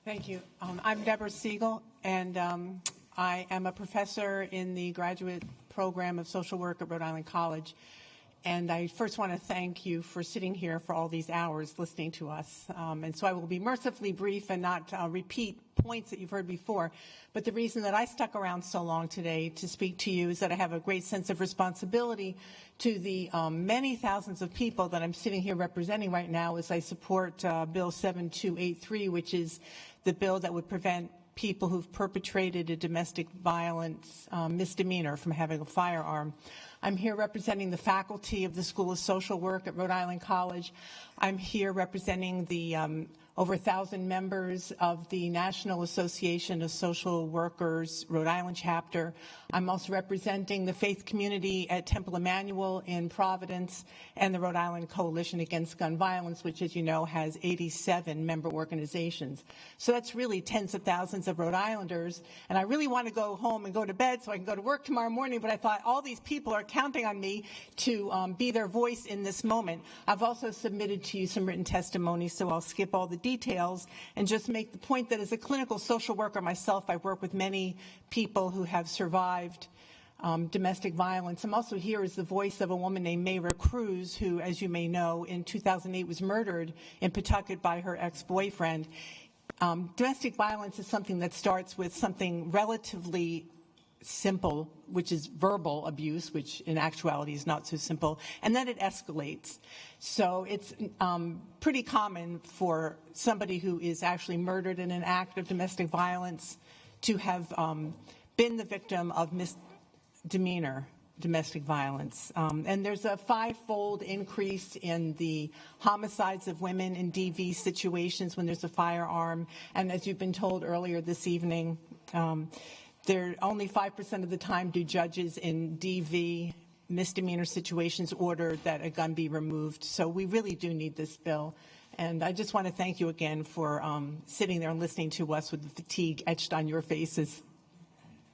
Thank you. I'm Deborah Seagull, and I am a professor in the graduate program of social work at Rhode Island College. And I first want to thank you for sitting here for all these hours listening to us. And so I will be mercifully brief and not repeat points that you've heard before. But the reason that I stuck around so long today to speak to you is that I have a great sense of responsibility to the many thousands of people that I'm sitting here representing right now as I support Bill 7283, which is the bill that would prevent people who've perpetrated a domestic violence misdemeanor from having a firearm. I'm here representing the faculty of the School of Social Work at Rhode Island College. I'm here representing the over 1,000 members of the National Association of Social Workers Rhode Island chapter. I'm also representing the faith community at Temple Emanuel in Providence and the Rhode Island Coalition Against Gun Violence, which, as you know, has 87 member organizations. So that's really tens of thousands of Rhode Islanders. And I really want to go home and go to bed so I can go to work tomorrow morning, but I thought all these people are counting on me to be their voice in this moment. I've also submitted to you some written testimony, so I'll skip all the details and just make the point that as a clinical social worker myself, I work with many people who have survived domestic violence. I'm also here as the voice of a woman named Maya Cruz, who, as you may know, in 2008 was murdered in Pawtucket by her ex-boyfriend. Domestic violence is something that starts with something relatively simple, which is verbal abuse, which in actuality is not so simple, and then it escalates. So it's pretty common for somebody who is actually murdered in an act of domestic violence to have been the victim of misdemeanor domestic violence. And there's a five-fold increase in the homicides of women in DV situations when there's a firearm. And as you've been told earlier this evening, only 5% of the time do judges in DV misdemeanor situations order that a gun be removed. So we really do need this bill. And I just want to thank you again for sitting there and listening to us with the fatigue etched on your faces.